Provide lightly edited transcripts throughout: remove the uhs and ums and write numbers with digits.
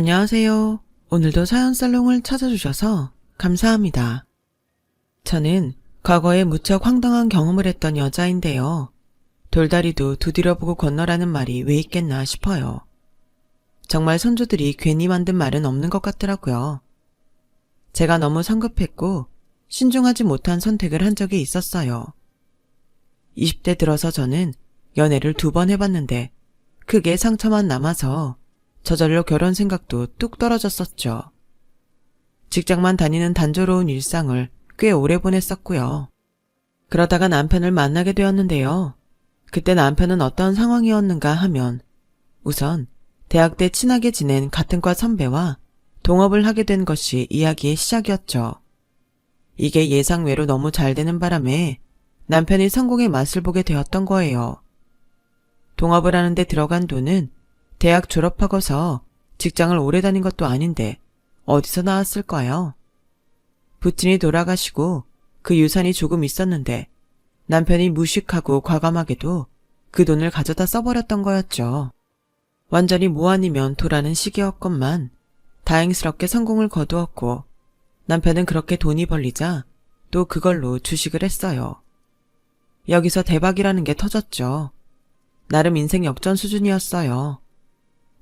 안녕하세요. 오늘도 사연살롱을 찾아주셔서 감사합니다. 저는 과거에 무척 황당한 경험을 했던 여자인데요. 돌다리도 두드려보고 건너라는 말이 왜 있겠나 싶어요. 정말 선조들이 괜히 만든 말은 없는 것 같더라고요. 제가 너무 성급했고 신중하지 못한 선택을 한 적이 있었어요. 20대 들어서 저는 연애를 2번 해봤는데 크게 상처만 남아서 저절로 결혼 생각도 뚝 떨어졌었죠. 직장만 다니는 단조로운 일상을 꽤 오래 보냈었고요. 그러다가 남편을 만나게 되었는데요. 그때 남편은 어떤 상황이었는가 하면 우선 대학 때 친하게 지낸 같은 과 선배와 동업을 하게 된 것이 이야기의 시작이었죠. 이게 예상외로 너무 잘 되는 바람에 남편이 성공의 맛을 보게 되었던 거예요. 동업을 하는데 들어간 돈은 대학 졸업하고서 직장을 오래 다닌 것도 아닌데 어디서 나왔을까요? 부친이 돌아가시고 그 유산이 조금 있었는데 남편이 무식하고 과감하게도 그 돈을 가져다 써버렸던 거였죠. 완전히 뭐 아니면 도라는 시기였건만 다행스럽게 성공을 거두었고 남편은 그렇게 돈이 벌리자 또 그걸로 주식을 했어요. 여기서 대박이라는 게 터졌죠. 나름 인생 역전 수준이었어요.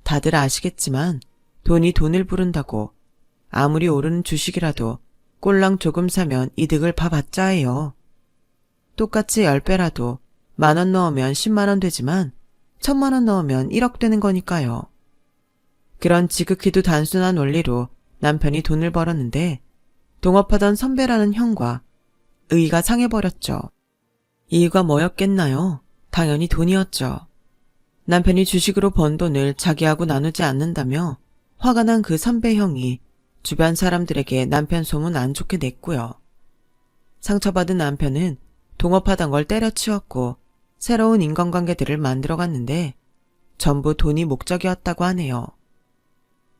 다들 아시겠지만 돈이 돈을 부른다고 아무리 오르는 주식이라도 꼴랑 조금 사면 이득을 봐봤자 해요. 똑같이 10배라도 10,000원 넣으면 100,000원 되지만 1,000,000원 넣으면 1억 되는 거니까요. 그런 지극히도 단순한 원리로 남편이 돈을 벌었는데 동업하던 선배라는 형과 의의가 상해버렸죠. 이유가 뭐였겠나요? 당연히 돈이었죠. 남편이 주식으로 번 돈을 자기하고 나누지 않는다며 화가 난 그 선배 형이 주변 사람들에게 남편 소문 안 좋게 냈고요. 상처받은 남편은 동업하던 걸 때려치웠고 새로운 인간관계들을 만들어갔는데 전부 돈이 목적이었다고 하네요.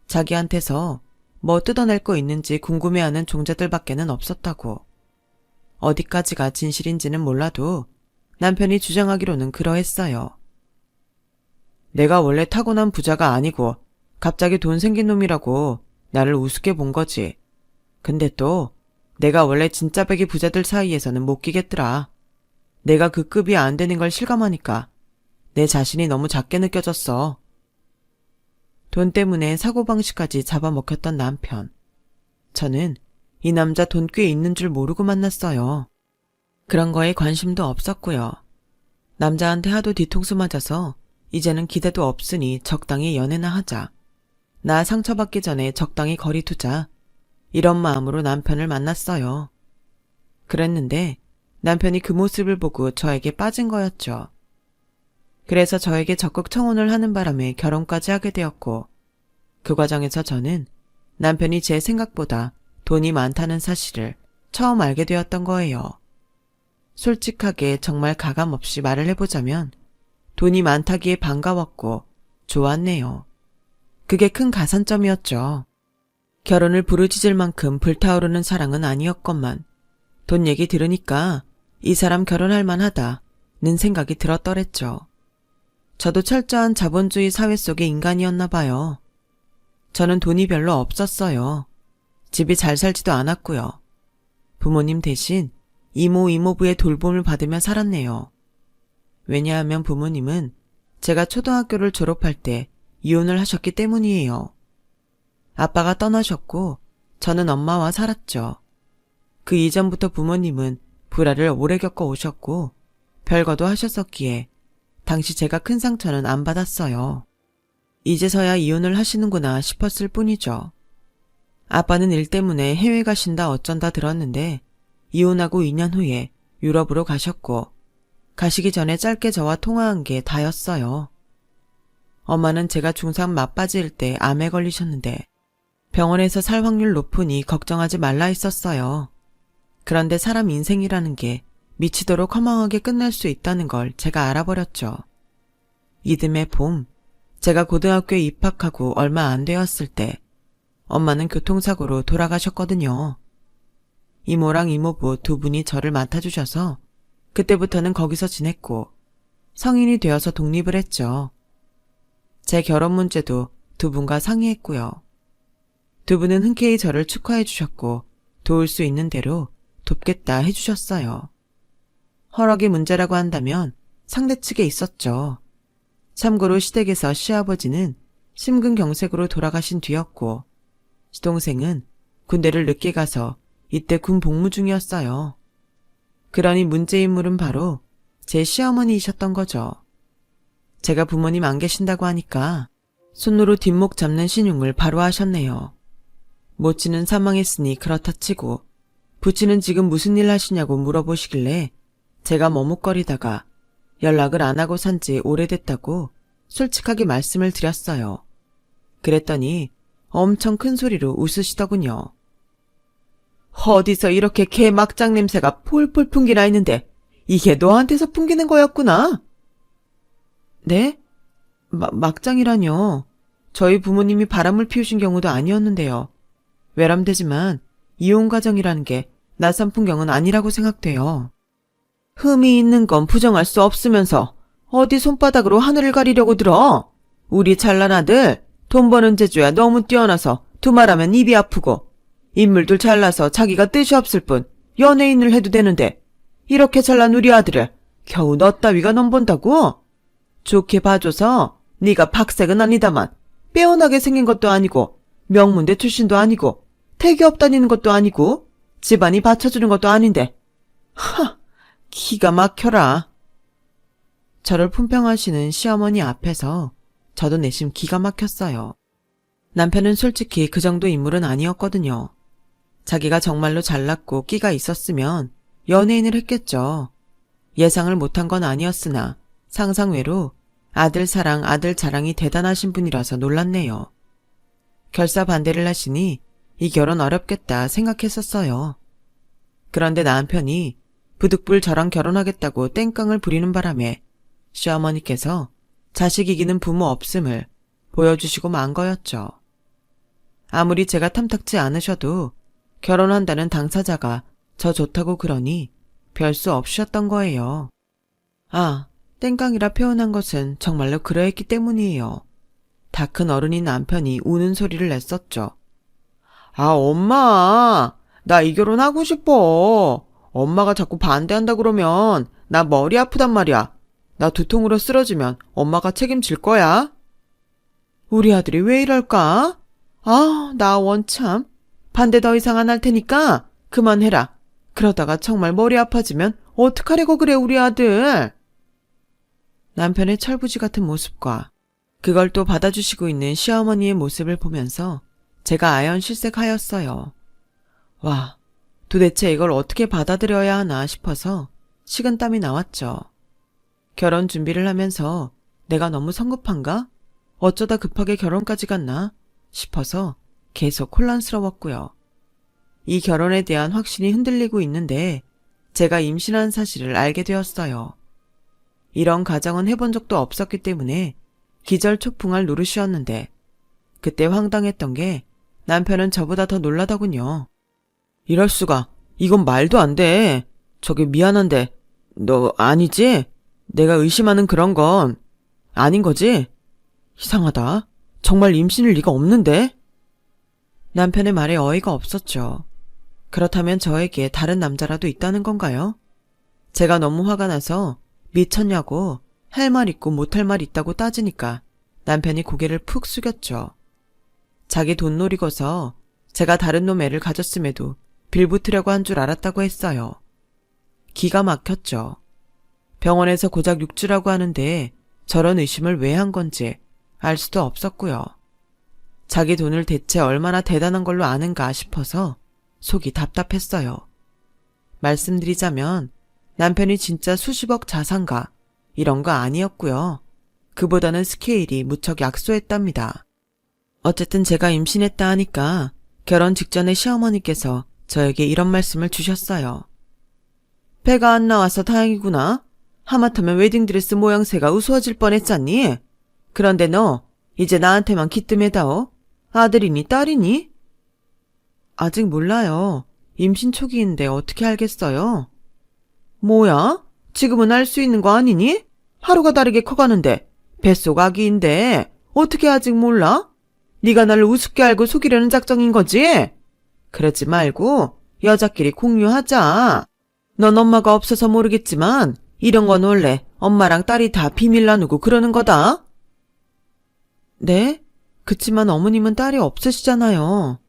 자기한테서 뭐 뜯어낼 거 있는지 궁금해하는 종자들밖에는 없었다고. 어디까지가 진실인지는 몰라도 남편이 주장하기로는 그러했어요. 내가 원래 타고난 부자가 아니고 갑자기 돈 생긴 놈이라고 나를 우습게 본 거지. 근데 또 내가 원래 진짜 백이 부자들 사이에서는 못 끼겠더라. 내가 그 급이 안 되는 걸 실감하니까 내 자신이 너무 작게 느껴졌어. 돈 때문에 사고방식까지 잡아먹혔던 남편. 저는 이 남자 돈 꽤 있는 줄 모르고 만났어요. 그런 거에 관심도 없었고요. 남자한테 하도 뒤통수 맞아서 이제는 기대도 없으니 적당히 연애나 하자. 나 상처받기 전에 적당히 거리 두자. 이런 마음으로 남편을 만났어요. 그랬는데 남편이 그 모습을 보고 저에게 빠진 거였죠. 그래서 저에게 적극 청혼을 하는 바람에 결혼까지 하게 되었고 그 과정에서 저는 남편이 제 생각보다 돈이 많다는 사실을 처음 알게 되었던 거예요. 솔직하게 정말 가감없이 말을 해보자면 돈이 많다기에 반가웠고 좋았네요. 그게 큰 가산점이었죠. 결혼을 부르짖을 만큼 불타오르는 사랑은 아니었건만 돈 얘기 들으니까 이 사람 결혼할 만하다는 생각이 들었더랬죠. 저도 철저한 자본주의 사회 속의 인간이었나 봐요. 저는 돈이 별로 없었어요. 집이 잘 살지도 않았고요. 부모님 대신 이모, 이모부의 돌봄을 받으며 살았네요. 왜냐하면 부모님은 제가 초등학교를 졸업할 때 이혼을 하셨기 때문이에요. 아빠가 떠나셨고 저는 엄마와 살았죠. 그 이전부터 부모님은 불화를 오래 겪어 오셨고 별거도 하셨었기에 당시 제가 큰 상처는 안 받았어요. 이제서야 이혼을 하시는구나 싶었을 뿐이죠. 아빠는 일 때문에 해외 가신다 어쩐다 들었는데 이혼하고 2년 후에 유럽으로 가셨고 가시기 전에 짧게 저와 통화한 게 다였어요. 엄마는 제가 중3 맞바지일 때 암에 걸리셨는데 병원에서 살 확률 높으니 걱정하지 말라 했었어요. 그런데 사람 인생이라는 게 미치도록 허망하게 끝날 수 있다는 걸 제가 알아버렸죠. 이듬해 봄, 제가 고등학교에 입학하고 얼마 안 되었을 때 엄마는 교통사고로 돌아가셨거든요. 이모랑 이모부 2분이 저를 맡아주셔서 그때부터는 거기서 지냈고 성인이 되어서 독립을 했죠. 제 결혼 문제도 2분과 상의했고요. 두 분은 흔쾌히 저를 축하해 주셨고 도울 수 있는 대로 돕겠다 해주셨어요. 허락이 문제라고 한다면 상대 측에 있었죠. 참고로 시댁에서 시아버지는 심근경색으로 돌아가신 뒤였고 시동생은 군대를 늦게 가서 이때 군 복무 중이었어요. 그러니 문제인물은 바로 제 시어머니이셨던 거죠. 제가 부모님 안 계신다고 하니까 손으로 뒷목 잡는 신용을 바로 하셨네요. 모치는 사망했으니 그렇다 치고 부치는 지금 무슨 일 하시냐고 물어보시길래 제가 머뭇거리다가 연락을 안 하고 산 지 오래됐다고 솔직하게 말씀을 드렸어요. 그랬더니 엄청 큰 소리로 웃으시더군요. 어디서 이렇게 개 막장 냄새가 폴폴 풍기나 했는데 이게 너한테서 풍기는 거였구나. 네? 막장이라뇨. 저희 부모님이 바람을 피우신 경우도 아니었는데요. 외람되지만 이혼 과정이라는 게 낯선 풍경은 아니라고 생각돼요. 흠이 있는 건 부정할 수 없으면서 어디 손바닥으로 하늘을 가리려고 들어. 우리 잘난 아들 돈 버는 재주야 너무 뛰어나서 두말하면 입이 아프고 인물들 잘나서 자기가 뜻이 없을 뿐 연예인을 해도 되는데 이렇게 잘난 우리 아들을 겨우 너 따위가 넘본다고? 좋게 봐줘서 네가 박색은 아니다만 빼어나게 생긴 것도 아니고 명문대 출신도 아니고 태교업 다니는 것도 아니고 집안이 받쳐주는 것도 아닌데 기가 막혀라. 저를 품평하시는 시어머니 앞에서 저도 내심 기가 막혔어요. 남편은 솔직히 그 정도 인물은 아니었거든요. 자기가 정말로 잘났고 끼가 있었으면 연예인을 했겠죠. 예상을 못한 건 아니었으나 상상외로 아들 사랑 아들 자랑이 대단하신 분이라서 놀랐네요. 결사 반대를 하시니 이 결혼 어렵겠다 생각했었어요. 그런데 남편이 부득불 저랑 결혼하겠다고 땡깡을 부리는 바람에 시어머니께서 자식 이기는 부모 없음을 보여주시고 만 거였죠. 아무리 제가 탐탁지 않으셔도 결혼한다는 당사자가 저 좋다고 그러니 별 수 없으셨던 거예요. 아, 땡깡이라 표현한 것은 정말로 그러했기 때문이에요. 다 큰 어른인 남편이 우는 소리를 냈었죠. 아, 엄마, 나 이 결혼 하고 싶어. 엄마가 자꾸 반대한다 그러면 나 머리 아프단 말이야. 나 두통으로 쓰러지면 엄마가 책임질 거야. 우리 아들이 왜 이럴까? 아, 나 원참. 반대 더 이상 안 할 테니까 그만해라. 그러다가 정말 머리 아파지면 어떡하려고 그래 우리 아들. 남편의 철부지 같은 모습과 그걸 또 받아주시고 있는 시어머니의 모습을 보면서 제가 아연실색하였어요. 와, 도대체 이걸 어떻게 받아들여야 하나 싶어서 식은땀이 나왔죠. 결혼 준비를 하면서 내가 너무 성급한가? 어쩌다 급하게 결혼까지 갔나? 싶어서 계속 혼란스러웠고요. 이 결혼에 대한 확신이 흔들리고 있는데 제가 임신한 사실을 알게 되었어요. 이런 가정은 해본 적도 없었기 때문에 기절초풍할 노릇이었는데 그때 황당했던 게 남편은 저보다 더 놀라더군요. 이럴 수가. 이건 말도 안 돼. 저기 미안한데 너 아니지? 내가 의심하는 그런 건 아닌 거지? 이상하다. 정말 임신일 리가 없는데? 남편의 말에 어이가 없었죠. 그렇다면 저에게 다른 남자라도 있다는 건가요? 제가 너무 화가 나서 미쳤냐고 할 말 있고 못할 말 있다고 따지니까 남편이 고개를 푹 숙였죠. 자기 돈 노리고서 제가 다른 놈 애를 가졌음에도 빌붙으려고 한 줄 알았다고 했어요. 기가 막혔죠. 병원에서 고작 6주라고 하는데 저런 의심을 왜 한 건지 알 수도 없었고요. 자기 돈을 대체 얼마나 대단한 걸로 아는가 싶어서 속이 답답했어요. 말씀드리자면 남편이 진짜 수십억 자산가 이런 거 아니었고요. 그보다는 스케일이 무척 약소했답니다. 어쨌든 제가 임신했다 하니까 결혼 직전에 시어머니께서 저에게 이런 말씀을 주셨어요. 배가 안 나와서 다행이구나. 하마터면 웨딩드레스 모양새가 우스워질 뻔했잖니. 그런데 너 이제 나한테만 기뜸해다오. 아들이니 딸이니? 아직 몰라요. 임신 초기인데 어떻게 알겠어요? 뭐야? 지금은 알 수 있는 거 아니니? 하루가 다르게 커가는데 뱃속 아기인데 어떻게 아직 몰라? 네가 나를 우습게 알고 속이려는 작정인 거지? 그러지 말고 여자끼리 공유하자. 넌 엄마가 없어서 모르겠지만 이런 건 원래 엄마랑 딸이 다 비밀 나누고 그러는 거다. 네? 그치만 어머님은 딸이 없으시잖아요.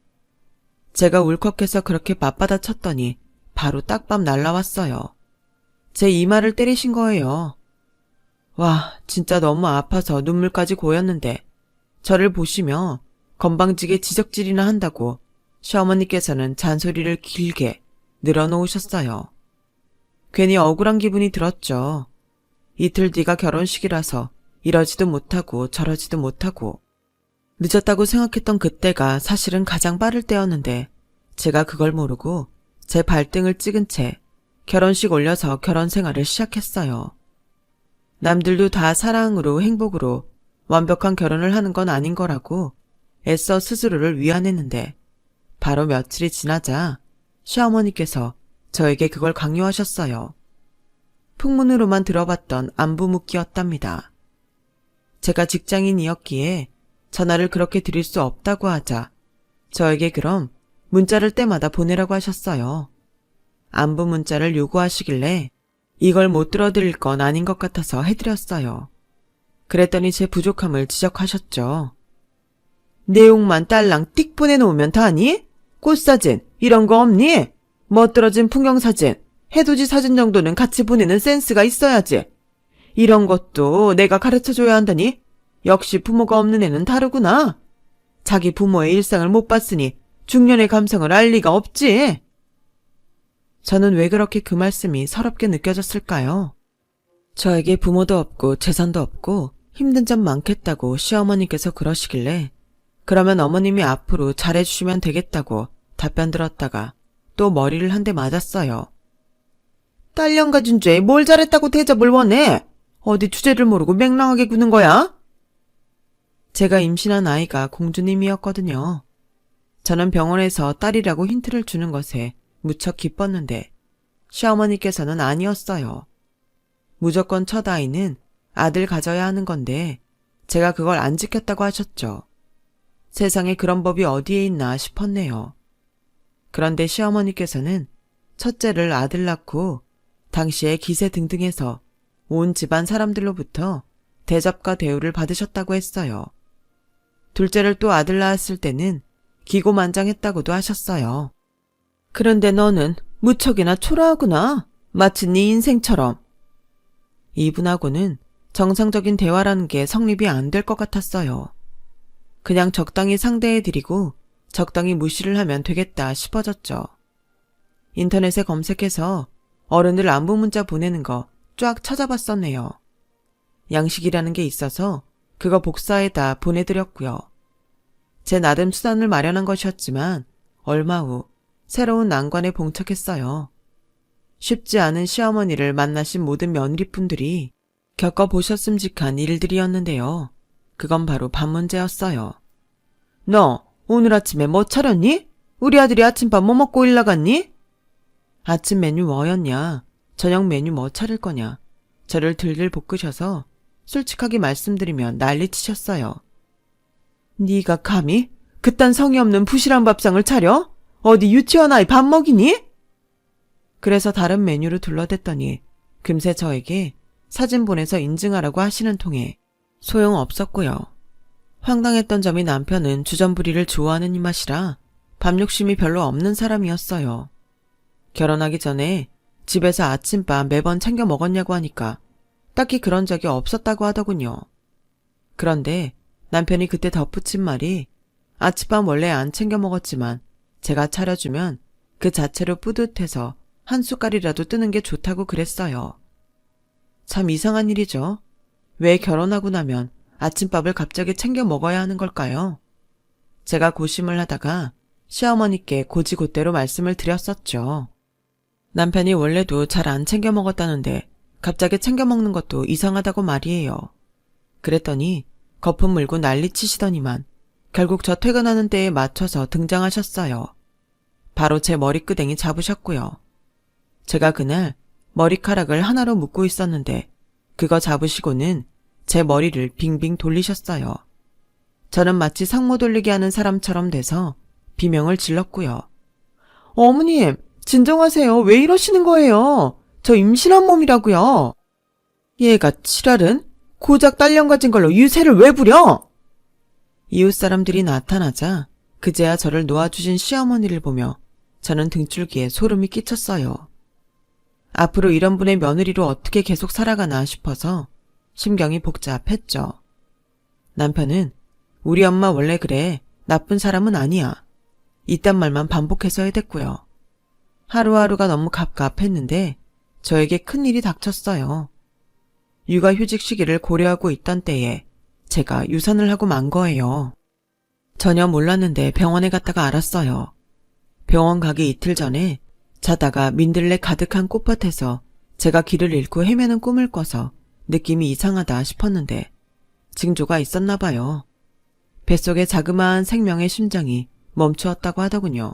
제가 울컥해서 그렇게 맞받아 쳤더니 바로 딱밤 날라왔어요. 제 이마를 때리신 거예요. 와, 진짜 너무 아파서 눈물까지 고였는데 저를 보시며 건방지게 지적질이나 한다고 시어머니께서는 잔소리를 길게 늘어놓으셨어요. 괜히 억울한 기분이 들었죠. 이틀 뒤가 결혼식이라서 이러지도 못하고 저러지도 못하고 늦었다고 생각했던 그때가 사실은 가장 빠를 때였는데 제가 그걸 모르고 제 발등을 찍은 채 결혼식 올려서 결혼 생활을 시작했어요. 남들도 다 사랑으로 행복으로 완벽한 결혼을 하는 건 아닌 거라고 애써 스스로를 위안했는데 바로 며칠이 지나자 시어머니께서 저에게 그걸 강요하셨어요. 풍문으로만 들어봤던 안부 묻기였답니다. 제가 직장인이었기에 전화를 그렇게 드릴 수 없다고 하자 저에게 그럼 문자를 때마다 보내라고 하셨어요. 안부 문자를 요구하시길래 이걸 못 들어드릴 건 아닌 것 같아서 해드렸어요. 그랬더니 제 부족함을 지적하셨죠. 내용만 딸랑 띡 보내놓으면 다니? 꽃사진 이런 거 없니? 멋들어진 풍경사진, 해돋이 사진 정도는 같이 보내는 센스가 있어야지. 이런 것도 내가 가르쳐줘야 한다니? 역시 부모가 없는 애는 다르구나. 자기 부모의 일상을 못 봤으니 중년의 감성을 알 리가 없지. 저는 왜 그렇게 그 말씀이 서럽게 느껴졌을까요? 저에게 부모도 없고 재산도 없고 힘든 점 많겠다고 시어머니께서 그러시길래 그러면 어머님이 앞으로 잘해주시면 되겠다고 답변 들었다가 또 머리를 한 대 맞았어요. 딸년 가진 죄에 뭘 잘했다고 대접을 원해? 어디 주제를 모르고 맹랑하게 구는 거야? 제가 임신한 아이가 공주님이었거든요. 저는 병원에서 딸이라고 힌트를 주는 것에 무척 기뻤는데 시어머니께서는 아니었어요. 무조건 첫 아이는 아들 가져야 하는 건데 제가 그걸 안 지켰다고 하셨죠. 세상에 그런 법이 어디에 있나 싶었네요. 그런데 시어머니께서는 첫째를 아들 낳고 당시에 기세 등등해서 온 집안 사람들로부터 대접과 대우를 받으셨다고 했어요. 둘째를 또 아들 낳았을 때는 기고만장했다고도 하셨어요. 그런데 너는 무척이나 초라하구나. 마치 네 인생처럼. 이분하고는 정상적인 대화라는 게 성립이 안 될 것 같았어요. 그냥 적당히 상대해드리고 적당히 무시를 하면 되겠다 싶어졌죠. 인터넷에 검색해서 어른들 안부 문자 보내는 거 쫙 찾아봤었네요. 양식이라는 게 있어서 그거 복사해다 보내드렸고요. 제 나름 수단을 마련한 것이었지만 얼마 후 새로운 난관에 봉착했어요. 쉽지 않은 시어머니를 만나신 모든 며느리분들이 겪어보셨음직한 일들이었는데요. 그건 바로 밥 문제였어요. 너 오늘 아침에 뭐 차렸니? 우리 아들이 아침밥 뭐 먹고 일 나갔니? 아침 메뉴 뭐였냐? 저녁 메뉴 뭐 차릴 거냐? 저를 들들 볶으셔서 솔직하게 말씀드리면 난리치셨어요. 네가 감히 그딴 성의 없는 부실한 밥상을 차려? 어디 유치원 아이 밥 먹이니? 그래서 다른 메뉴로 둘러댔더니 금세 저에게 사진 보내서 인증하라고 하시는 통에 소용없었고요. 황당했던 점이 남편은 주전부리를 좋아하는 입맛이라 밥 욕심이 별로 없는 사람이었어요. 결혼하기 전에 집에서 아침밥 매번 챙겨 먹었냐고 하니까 딱히 그런 적이 없었다고 하더군요. 그런데 남편이 그때 덧붙인 말이 아침밥 원래 안 챙겨 먹었지만 제가 차려주면 그 자체로 뿌듯해서 한 숟갈이라도 뜨는 게 좋다고 그랬어요. 참 이상한 일이죠. 왜 결혼하고 나면 아침밥을 갑자기 챙겨 먹어야 하는 걸까요? 제가 고심을 하다가 시어머니께 고지고대로 말씀을 드렸었죠. 남편이 원래도 잘 안 챙겨 먹었다는데 갑자기 챙겨 먹는 것도 이상하다고 말이에요. 그랬더니 거품 물고 난리치시더니만 결국 저 퇴근하는 때에 맞춰서 등장하셨어요. 바로 제 머리끄댕이 잡으셨고요. 제가 그날 머리카락을 하나로 묶고 있었는데 그거 잡으시고는 제 머리를 빙빙 돌리셨어요. 저는 마치 상모 돌리게 하는 사람처럼 돼서 비명을 질렀고요. 어머님, 진정하세요. 왜 이러시는 거예요? 저 임신한 몸이라고요. 얘가 칠알은 고작 딸년 가진 걸로 유세를 왜 부려? 이웃 사람들이 나타나자 그제야 저를 놓아주신 시어머니를 보며 저는 등줄기에 소름이 끼쳤어요. 앞으로 이런 분의 며느리로 어떻게 계속 살아가나 싶어서 심경이 복잡했죠. 남편은 우리 엄마 원래 그래. 나쁜 사람은 아니야. 이딴 말만 반복해서 해댔고요. 하루하루가 너무 갑갑했는데 저에게 큰일이 닥쳤어요. 육아휴직 시기를 고려하고 있던 때에 제가 유산을 하고 만 거예요. 전혀 몰랐는데 병원에 갔다가 알았어요. 병원 가기 이틀 전에 자다가 민들레 가득한 꽃밭에서 제가 길을 잃고 헤매는 꿈을 꿔서 느낌이 이상하다 싶었는데 징조가 있었나 봐요. 뱃속에 자그마한 생명의 심장이 멈추었다고 하더군요.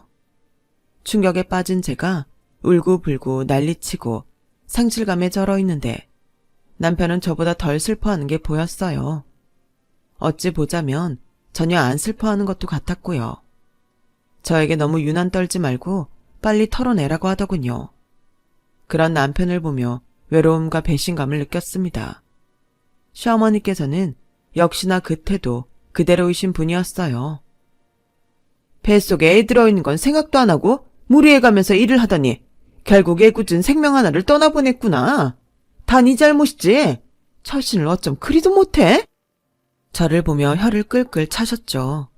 충격에 빠진 제가 울고불고 난리치고 상실감에 절어 있는데 남편은 저보다 덜 슬퍼하는 게 보였어요. 어찌 보자면 전혀 안 슬퍼하는 것도 같았고요. 저에게 너무 유난 떨지 말고 빨리 털어내라고 하더군요. 그런 남편을 보며 외로움과 배신감을 느꼈습니다. 시어머니께서는 역시나 그 태도 그대로이신 분이었어요. 뱃속에 애 들어있는 건 생각도 안 하고 무리해가면서 일을 하더니 결국 애꿎은 생명 하나를 떠나보냈구나. 다 네 잘못이지. 처신을 어쩜 그리도 못해? 저를 보며 혀를 끌끌 차셨죠.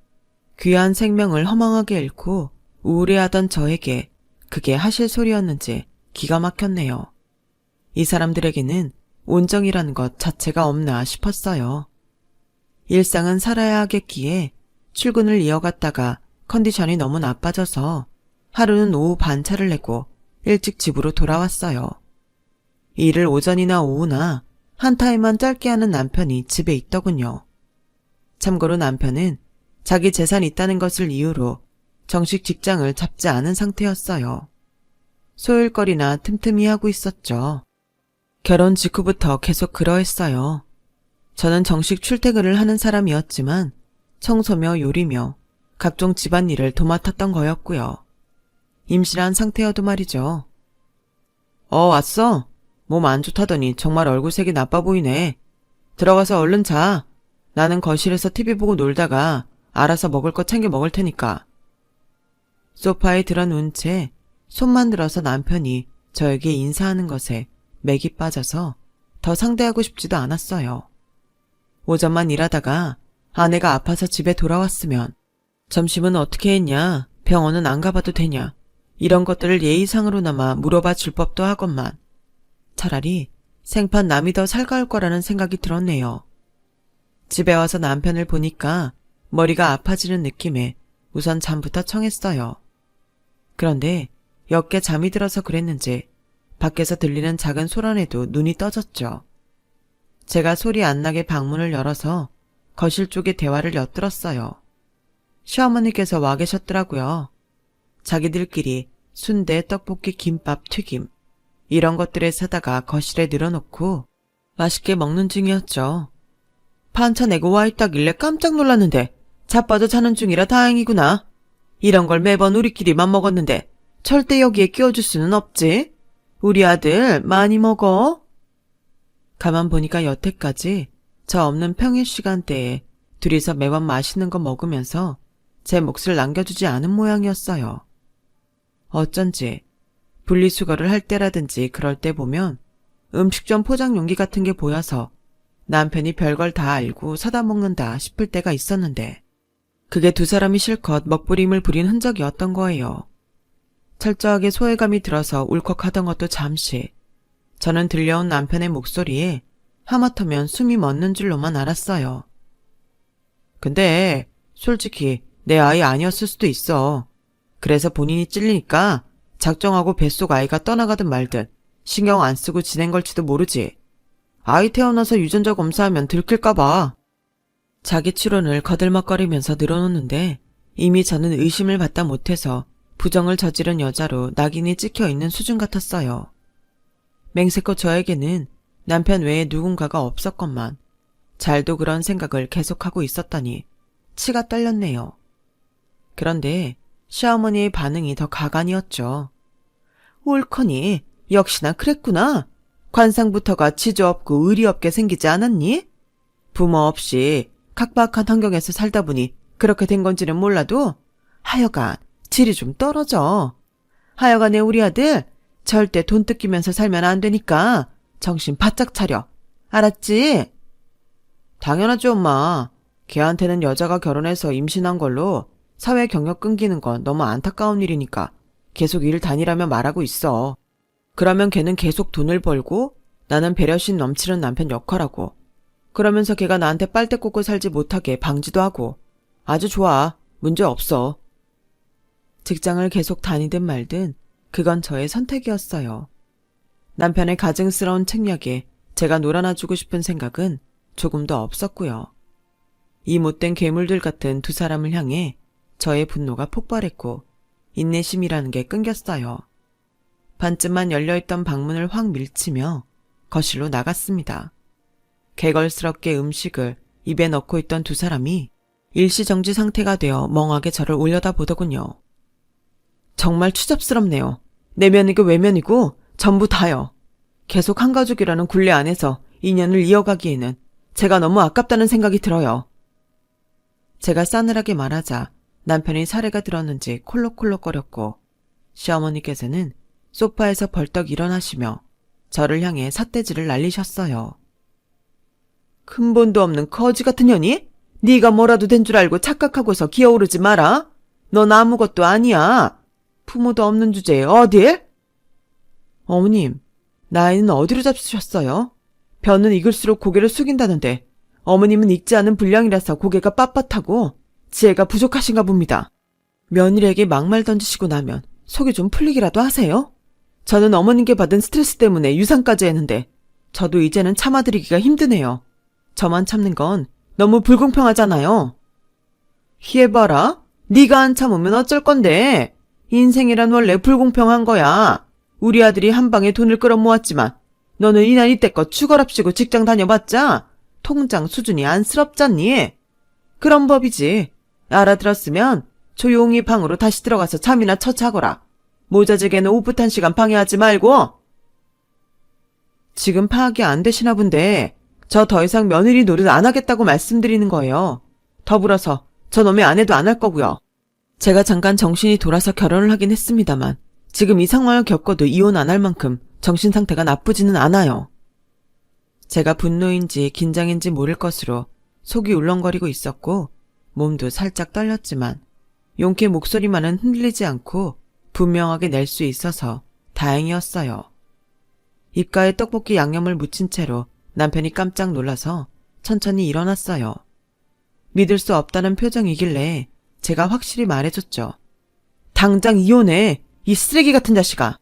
귀한 생명을 허망하게 잃고 우울해하던 저에게 그게 하실 소리였는지 기가 막혔네요. 이 사람들에게는 온정이라는 것 자체가 없나 싶었어요. 일상은 살아야 하겠기에 출근을 이어갔다가 컨디션이 너무 나빠져서 하루는 오후 반차를 내고 일찍 집으로 돌아왔어요. 일을 오전이나 오후나 한 타임만 짧게 하는 남편이 집에 있더군요. 참고로 남편은 자기 재산이 있다는 것을 이유로 정식 직장을 잡지 않은 상태였어요. 소일거리나 틈틈이 하고 있었죠. 결혼 직후부터 계속 그러했어요. 저는 정식 출퇴근을 하는 사람이었지만 청소며 요리며 각종 집안일을 도맡았던 거였고요. 임신한 상태여도 말이죠. 왔어? 몸 안 좋다더니 정말 얼굴색이 나빠 보이네. 들어가서 얼른 자. 나는 거실에서 TV 보고 놀다가 알아서 먹을 거 챙겨 먹을 테니까. 소파에 들어놓은 채 손만 들어서 남편이 저에게 인사하는 것에 맥이 빠져서 더 상대하고 싶지도 않았어요. 오전만 일하다가 아내가 아파서 집에 돌아왔으면 점심은 어떻게 했냐, 병원은 안 가봐도 되냐, 이런 것들을 예의상으로나마 물어봐 줄 법도 하건만 차라리 생판 남이 더 살가울 거라는 생각이 들었네요. 집에 와서 남편을 보니까 머리가 아파지는 느낌에 우선 잠부터 청했어요. 그런데 옅게 잠이 들어서 그랬는지 밖에서 들리는 작은 소란에도 눈이 떠졌죠. 제가 소리 안 나게 방문을 열어서 거실 쪽에 대화를 엿들었어요. 시어머니께서 와 계셨더라고요. 자기들끼리 순대, 떡볶이, 김밥, 튀김 이런 것들을 사다가 거실에 늘어놓고 맛있게 먹는 중이었죠. 반차 내고 와 있다길래 깜짝 놀랐는데 자빠져 자는 중이라 다행이구나. 이런 걸 매번 우리끼리만 먹었는데 절대 여기에 끼워줄 수는 없지. 우리 아들 많이 먹어. 가만 보니까 여태까지 저 없는 평일 시간대에 둘이서 매번 맛있는 거 먹으면서 제 몫을 남겨주지 않은 모양이었어요. 어쩐지 분리수거를 할 때라든지 그럴 때 보면 음식점 포장 용기 같은 게 보여서 남편이 별걸 다 알고 사다 먹는다 싶을 때가 있었는데 그게 두 사람이 실컷 먹부림을 부린 흔적이었던 거예요. 철저하게 소외감이 들어서 울컥하던 것도 잠시 저는 들려온 남편의 목소리에 하마터면 숨이 멎는 줄로만 알았어요. 근데 솔직히 내 아이 아니었을 수도 있어. 그래서 본인이 찔리니까 작정하고 뱃속 아이가 떠나가든 말든 신경 안 쓰고 지낸 걸지도 모르지. 아이 태어나서 유전자 검사하면 들킬까봐. 자기 추론을 거들먹거리면서 늘어놓는데 이미 저는 의심을 받다 못해서 부정을 저지른 여자로 낙인이 찍혀있는 수준 같았어요. 맹세코 저에게는 남편 외에 누군가가 없었건만 잘도 그런 생각을 계속하고 있었다니 치가 떨렸네요. 그런데 시어머니의 반응이 더 가관이었죠. 옳거니 역시나 그랬구나. 관상부터가 지조 없고 의리 없게 생기지 않았니? 부모 없이 각박한 환경에서 살다 보니 그렇게 된 건지는 몰라도 하여간 질이 좀 떨어져. 하여간에 우리 아들 절대 돈 뜯기면서 살면 안 되니까 정신 바짝 차려. 알았지? 당연하죠, 엄마. 걔한테는 여자가 결혼해서 임신한 걸로 사회 경력 끊기는 건 너무 안타까운 일이니까 계속 일 다니라며 말하고 있어. 그러면 걔는 계속 돈을 벌고 나는 배려심 넘치는 남편 역할하고 그러면서 걔가 나한테 빨대 꽂고 살지 못하게 방지도 하고 아주 좋아. 문제 없어. 직장을 계속 다니든 말든 그건 저의 선택이었어요. 남편의 가증스러운 책략에 제가 놀아나주고 싶은 생각은 조금도 없었고요. 이 못된 괴물들 같은 두 사람을 향해 저의 분노가 폭발했고 인내심이라는 게 끊겼어요. 반쯤만 열려있던 방문을 확 밀치며 거실로 나갔습니다. 개걸스럽게 음식을 입에 넣고 있던 두 사람이 일시정지 상태가 되어 멍하게 저를 올려다보더군요. 정말 추잡스럽네요. 내면이고 외면이고 전부 다요. 계속 한 가족이라는 굴레 안에서 인연을 이어가기에는 제가 너무 아깝다는 생각이 들어요. 제가 싸늘하게 말하자 남편이 사례가 들었는지 콜록콜록거렸고 시어머니께서는 소파에서 벌떡 일어나시며 저를 향해 삿대질을 날리셨어요. 근본도 없는 거지 같은 년이? 네가 뭐라도 된 줄 알고 착각하고서 기어오르지 마라. 넌 아무것도 아니야. 부모도 없는 주제에 어딜? 어머님, 나이는 어디로 잡수셨어요? 벼는 익을수록 고개를 숙인다는데 어머님은 익지 않은 분량이라서 고개가 빳빳하고 지혜가 부족하신가 봅니다. 며느리에게 막말 던지시고 나면 속이 좀 풀리기라도 하세요? 저는 어머님께 받은 스트레스 때문에 유산까지 했는데 저도 이제는 참아드리기가 힘드네요. 저만 참는 건 너무 불공평하잖아요. 해봐라. 네가 안 참으면 어쩔 건데. 인생이란 원래 불공평한 거야. 우리 아들이 한 방에 돈을 끌어모았지만 너는 이날 이때껏 축월합시고 직장 다녀봤자 통장 수준이 안쓰럽잖니. 그런 법이지. 알아들었으면 조용히 방으로 다시 들어가서 잠이나 처자거라. 모자지게는 오붓한 시간 방해하지 말고. 지금 파악이 안 되시나 본데 저 더 이상 며느리 노릇 안 하겠다고 말씀드리는 거예요. 더불어서 저놈의 아내도 안 할 거고요. 제가 잠깐 정신이 돌아서 결혼을 하긴 했습니다만 지금 이 상황을 겪어도 이혼 안 할 만큼 정신 상태가 나쁘지는 않아요. 제가 분노인지 긴장인지 모를 것으로 속이 울렁거리고 있었고 몸도 살짝 떨렸지만 용케 목소리만은 흔들리지 않고 분명하게 낼 수 있어서 다행이었어요. 입가에 떡볶이 양념을 묻힌 채로 남편이 깜짝 놀라서 천천히 일어났어요. 믿을 수 없다는 표정이길래 제가 확실히 말해줬죠. 당장 이혼해, 이 쓰레기 같은 자식아.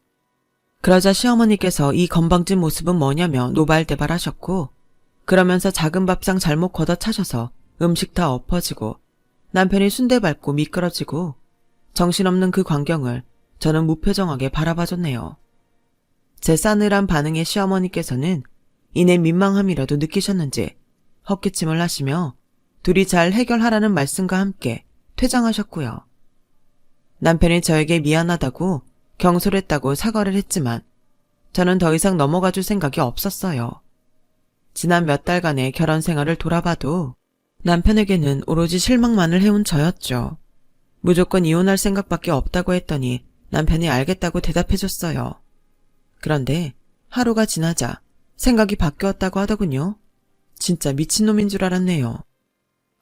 그러자 시어머니께서 이 건방진 모습은 뭐냐며 노발대발하셨고 그러면서 작은 밥상 잘못 걷어차셔서 음식 다 엎어지고 남편이 순대 밟고 미끄러지고 정신없는 그 광경을 저는 무표정하게 바라봐줬네요. 제 싸늘한 반응에 시어머니께서는 이내 민망함이라도 느끼셨는지 헛기침을 하시며 둘이 잘 해결하라는 말씀과 함께 퇴장하셨고요. 남편이 저에게 미안하다고 경솔했다고 사과를 했지만 저는 더 이상 넘어가줄 생각이 없었어요. 지난 몇 달간의 결혼 생활을 돌아봐도 남편에게는 오로지 실망만을 해온 저였죠. 무조건 이혼할 생각밖에 없다고 했더니 남편이 알겠다고 대답해줬어요. 그런데 하루가 지나자 생각이 바뀌었다고 하더군요. 진짜 미친놈인 줄 알았네요.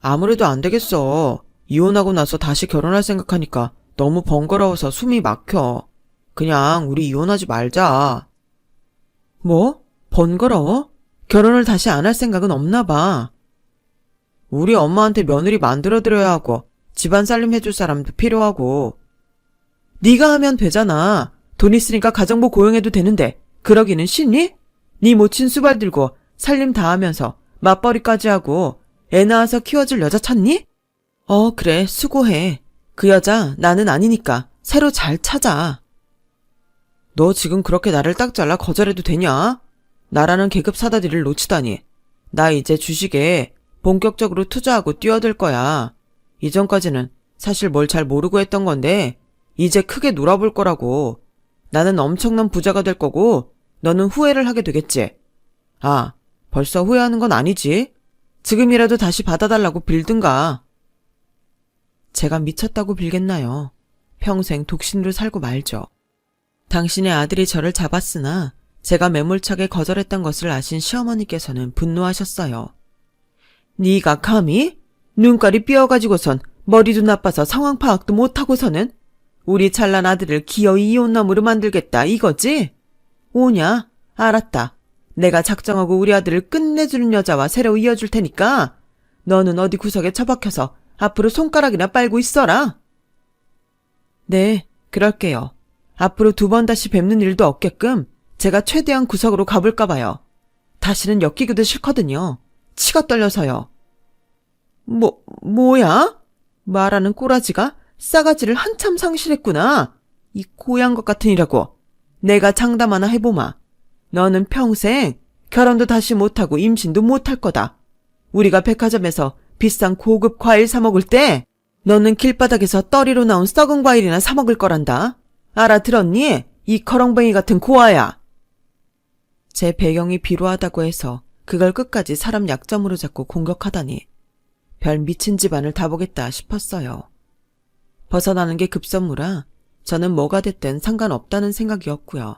아무래도 안 되겠어. 이혼하고 나서 다시 결혼할 생각하니까 너무 번거로워서 숨이 막혀. 그냥 우리 이혼하지 말자. 뭐? 번거로워? 결혼을 다시 안 할 생각은 없나 봐. 우리 엄마한테 며느리 만들어드려야 하고 집안 살림 해줄 사람도 필요하고. 네가 하면 되잖아. 돈 있으니까 가정부 고용해도 되는데 그러기는 싫니? 네 모친 수발 들고 살림 다 하면서 맞벌이까지 하고 애 낳아서 키워줄 여자 찾니? 그래, 수고해. 그 여자 나는 아니니까 새로 잘 찾아. 너 지금 그렇게 나를 딱 잘라 거절해도 되냐? 나라는 계급 사다리를 놓치다니. 나 이제 주식에 본격적으로 투자하고 뛰어들 거야. 이전까지는 사실 뭘 잘 모르고 했던 건데 이제 크게 놀아볼 거라고. 나는 엄청난 부자가 될 거고 너는 후회를 하게 되겠지. 아, 벌써 후회하는 건 아니지? 지금이라도 다시 받아달라고 빌든가. 제가 미쳤다고 빌겠나요? 평생 독신으로 살고 말죠. 당신의 아들이 저를 잡았으나 제가 매몰차게 거절했던 것을 아신 시어머니께서는 분노하셨어요. 네가 감히? 눈깔이 삐어가지고선 머리도 나빠서 상황 파악도 못하고서는 우리 잘난 아들을 기어이 이혼남으로 만들겠다 이거지? 오냐? 알았다. 내가 작정하고 우리 아들을 끝내주는 여자와 새로 이어줄 테니까 너는 어디 구석에 처박혀서 앞으로 손가락이나 빨고 있어라. 네, 그럴게요. 앞으로 2번 다시 뵙는 일도 없게끔 제가 최대한 구석으로 가볼까 봐요. 다시는 엮이기도 싫거든요. 치가 떨려서요. 뭐야? 말하는 꼬라지가 싸가지를 한참 상실했구나. 이 고양 것 같으니라고. 내가 장담 하나 해보마. 너는 평생 결혼도 다시 못하고 임신도 못할 거다. 우리가 백화점에서 비싼 고급 과일 사 먹을 때 너는 길바닥에서 떨이로 나온 썩은 과일이나 사 먹을 거란다. 알아들었니? 이 거렁뱅이 같은 고아야. 제 배경이 비루하다고 해서 그걸 끝까지 사람 약점으로 잡고 공격하다니. 별 미친 집안을 다 보겠다 싶었어요. 벗어나는 게 급선무라 저는 뭐가 됐든 상관없다는 생각이었고요.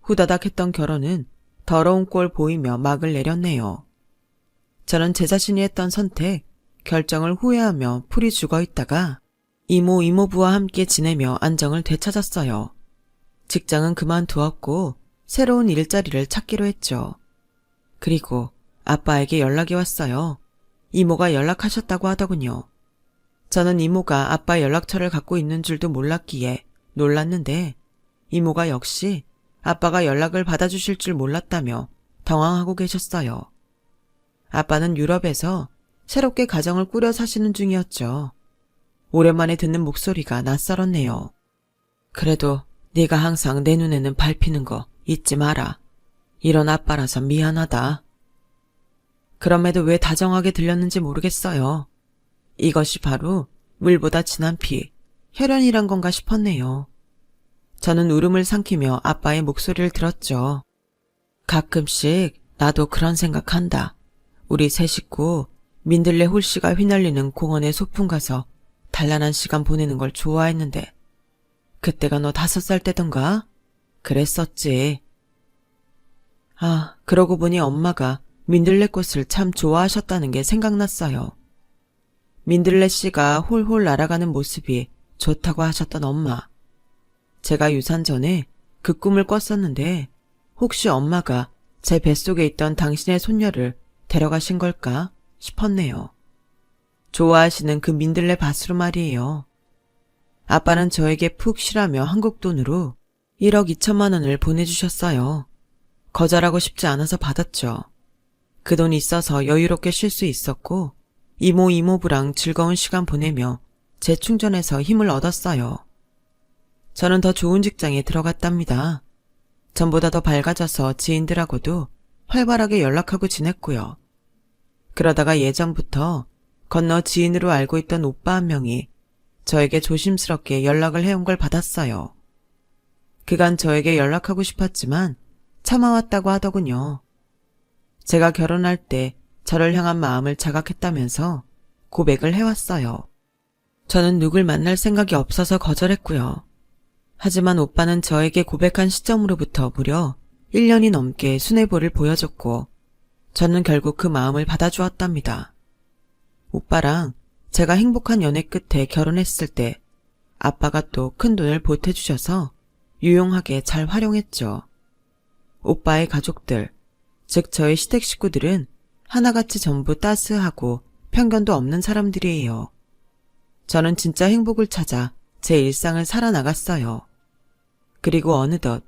후다닥 했던 결혼은 더러운 꼴 보이며 막을 내렸네요. 저는 제 자신이 했던 선택, 결정을 후회하며 풀이 죽어있다가 이모 이모부와 함께 지내며 안정을 되찾았어요. 직장은 그만두었고 새로운 일자리를 찾기로 했죠. 그리고 아빠에게 연락이 왔어요. 이모가 연락하셨다고 하더군요. 저는 이모가 아빠 연락처를 갖고 있는 줄도 몰랐기에 놀랐는데 이모가 역시 아빠가 연락을 받아주실 줄 몰랐다며 당황하고 계셨어요. 아빠는 유럽에서 새롭게 가정을 꾸려 사시는 중이었죠. 오랜만에 듣는 목소리가 낯설었네요. 그래도 네가 항상 내 눈에는 밟히는 거 잊지 마라. 이런 아빠라서 미안하다. 그럼에도 왜 다정하게 들렸는지 모르겠어요. 이것이 바로 물보다 진한 피, 혈연이란 건가 싶었네요. 저는 울음을 삼키며 아빠의 목소리를 들었죠. 가끔씩 나도 그런 생각한다. 우리 세 식구 민들레 홀씨가 휘날리는 공원에 소풍 가서 단란한 시간 보내는 걸 좋아했는데 그때가 너 5살 때던가? 그랬었지. 아, 그러고 보니 엄마가 민들레꽃을 참 좋아하셨다는 게 생각났어요. 민들레 씨가 홀홀 날아가는 모습이 좋다고 하셨던 엄마. 제가 유산 전에 그 꿈을 꿨었는데 혹시 엄마가 제 뱃속에 있던 당신의 손녀를 데려가신 걸까 싶었네요. 좋아하시는 그 민들레 밭으로 말이에요. 아빠는 저에게 푹 쉬라며 한국 돈으로 1억 2천만 원을 보내주셨어요. 거절하고 싶지 않아서 받았죠. 그 돈이 있어서 여유롭게 쉴 수 있었고 이모 이모부랑 즐거운 시간 보내며 재충전해서 힘을 얻었어요. 저는 더 좋은 직장에 들어갔답니다. 전보다 더 밝아져서 지인들하고도 활발하게 연락하고 지냈고요. 그러다가 예전부터 건너 지인으로 알고 있던 오빠 한 명이 저에게 조심스럽게 연락을 해온 걸 받았어요. 그간 저에게 연락하고 싶었지만 참아왔다고 하더군요. 제가 결혼할 때 저를 향한 마음을 자각했다면서 고백을 해왔어요. 저는 누굴 만날 생각이 없어서 거절했고요. 하지만 오빠는 저에게 고백한 시점으로부터 무려 1년이 넘게 순애보를 보여줬고 저는 결국 그 마음을 받아주었답니다. 오빠랑 제가 행복한 연애 끝에 결혼했을 때 아빠가 또 큰 돈을 보태주셔서 유용하게 잘 활용했죠. 오빠의 가족들, 즉 저의 시댁 식구들은 하나같이 전부 따스하고 편견도 없는 사람들이에요. 저는 진짜 행복을 찾아 제 일상을 살아나갔어요. 그리고 어느덧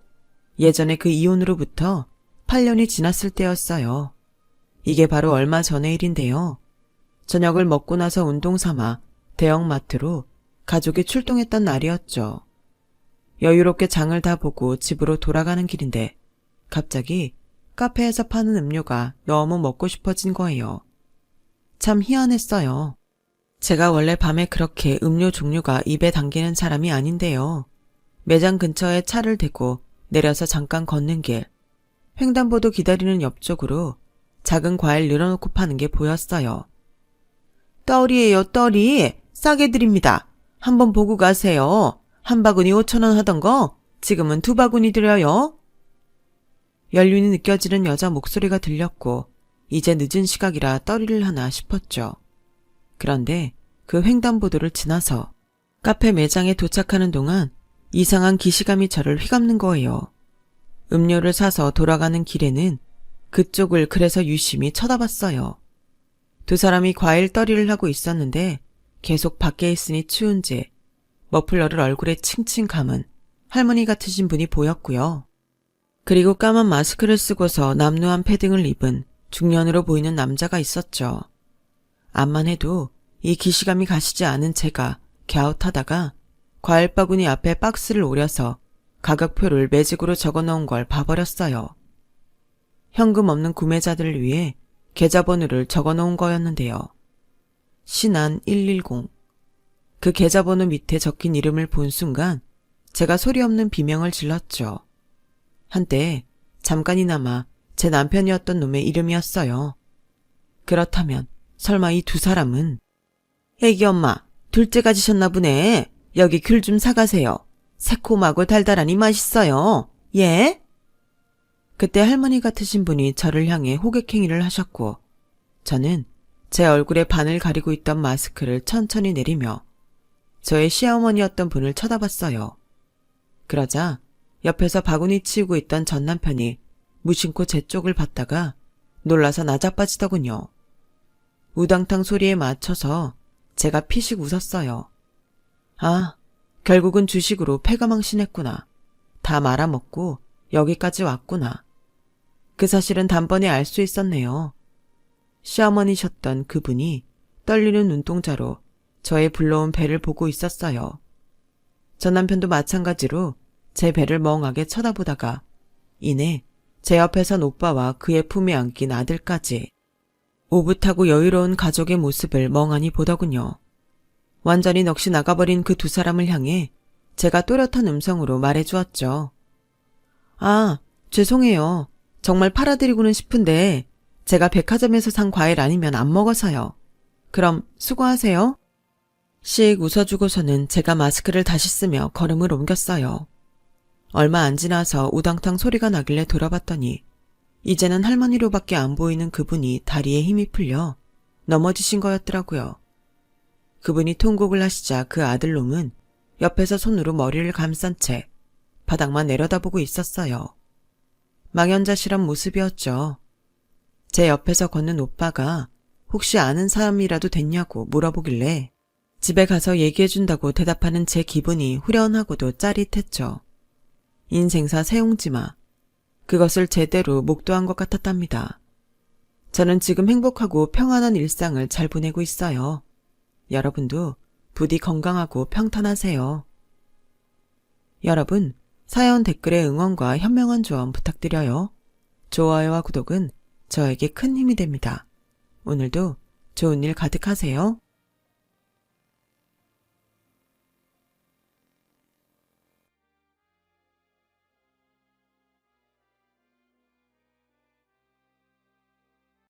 예전에 그 이혼으로부터 8년이 지났을 때였어요. 이게 바로 얼마 전의 일인데요. 저녁을 먹고 나서 운동 삼아 대형마트로 가족이 출동했던 날이었죠. 여유롭게 장을 다 보고 집으로 돌아가는 길인데 갑자기 카페에서 파는 음료가 너무 먹고 싶어진 거예요. 참 희한했어요. 제가 원래 밤에 그렇게 음료 종류가 입에 당기는 사람이 아닌데요. 매장 근처에 차를 대고 내려서 잠깐 걷는 길, 횡단보도 기다리는 옆쪽으로 작은 과일 늘어놓고 파는 게 보였어요. 떨이에요, 떨이. 싸게 드립니다. 한번 보고 가세요. 한 바구니 5,000원 하던 거 지금은 2바구니 드려요. 연륜이 느껴지는 여자 목소리가 들렸고 이제 늦은 시각이라 떨이를 하나 싶었죠. 그런데 그 횡단보도를 지나서 카페 매장에 도착하는 동안 이상한 기시감이 저를 휘감는 거예요. 음료를 사서 돌아가는 길에는 그쪽을 그래서 유심히 쳐다봤어요. 두 사람이 과일 떨이를 하고 있었는데 계속 밖에 있으니 추운지 머플러를 얼굴에 칭칭 감은 할머니 같으신 분이 보였고요. 그리고 까만 마스크를 쓰고서 남루한 패딩을 입은 중년으로 보이는 남자가 있었죠. 암만 해도 이 기시감이 가시지 않은 제가 갸웃하다가 과일 바구니 앞에 박스를 오려서 가격표를 매직으로 적어놓은 걸 봐버렸어요. 현금 없는 구매자들을 위해 계좌번호를 적어놓은 거였는데요. 신안 110. 그 계좌번호 밑에 적힌 이름을 본 순간 제가 소리 없는 비명을 질렀죠. 한때 잠깐이나마 제 남편이었던 놈의 이름이었어요. 그렇다면 설마 이 두 사람은 애기 엄마 둘째 가지셨나 보네. 여기 귤 좀 사가세요. 새콤하고 달달하니 맛있어요. 예? 그때 할머니 같으신 분이 저를 향해 호객행위를 하셨고 저는 제 얼굴에 반을 가리고 있던 마스크를 천천히 내리며 저의 시어머니였던 분을 쳐다봤어요. 그러자 옆에서 바구니 치우고 있던 전 남편이 무심코 제 쪽을 봤다가 놀라서 나자빠지더군요. 우당탕 소리에 맞춰서 제가 피식 웃었어요. 아, 결국은 주식으로 패가망신했구나. 다 말아먹고 여기까지 왔구나. 그 사실은 단번에 알 수 있었네요. 시어머니셨던 그분이 떨리는 눈동자로 저의 불러온 배를 보고 있었어요. 전 남편도 마찬가지로 제 배를 멍하게 쳐다보다가 이내 제 옆에 선 오빠와 그의 품에 안긴 아들까지 오붓하고 여유로운 가족의 모습을 멍하니 보더군요. 완전히 넋이 나가버린 그 두 사람을 향해 제가 또렷한 음성으로 말해주었죠. 아, 죄송해요. 정말 팔아드리고는 싶은데 제가 백화점에서 산 과일 아니면 안 먹어서요. 그럼 수고하세요. 씩 웃어주고서는 제가 마스크를 다시 쓰며 걸음을 옮겼어요. 얼마 안 지나서 우당탕 소리가 나길래 돌아봤더니 이제는 할머니로밖에 안 보이는 그분이 다리에 힘이 풀려 넘어지신 거였더라고요. 그분이 통곡을 하시자 그 아들놈은 옆에서 손으로 머리를 감싼 채 바닥만 내려다보고 있었어요. 망연자실한 모습이었죠. 제 옆에서 걷는 오빠가 혹시 아는 사람이라도 됐냐고 물어보길래 집에 가서 얘기해준다고 대답하는 제 기분이 후련하고도 짜릿했죠. 인생사 세옹지마. 그것을 제대로 목도한 것 같았답니다. 저는 지금 행복하고 평안한 일상을 잘 보내고 있어요. 여러분도 부디 건강하고 평탄하세요. 여러분, 사연 댓글에 응원과 현명한 조언 부탁드려요. 좋아요와 구독은 저에게 큰 힘이 됩니다. 오늘도 좋은 일 가득하세요.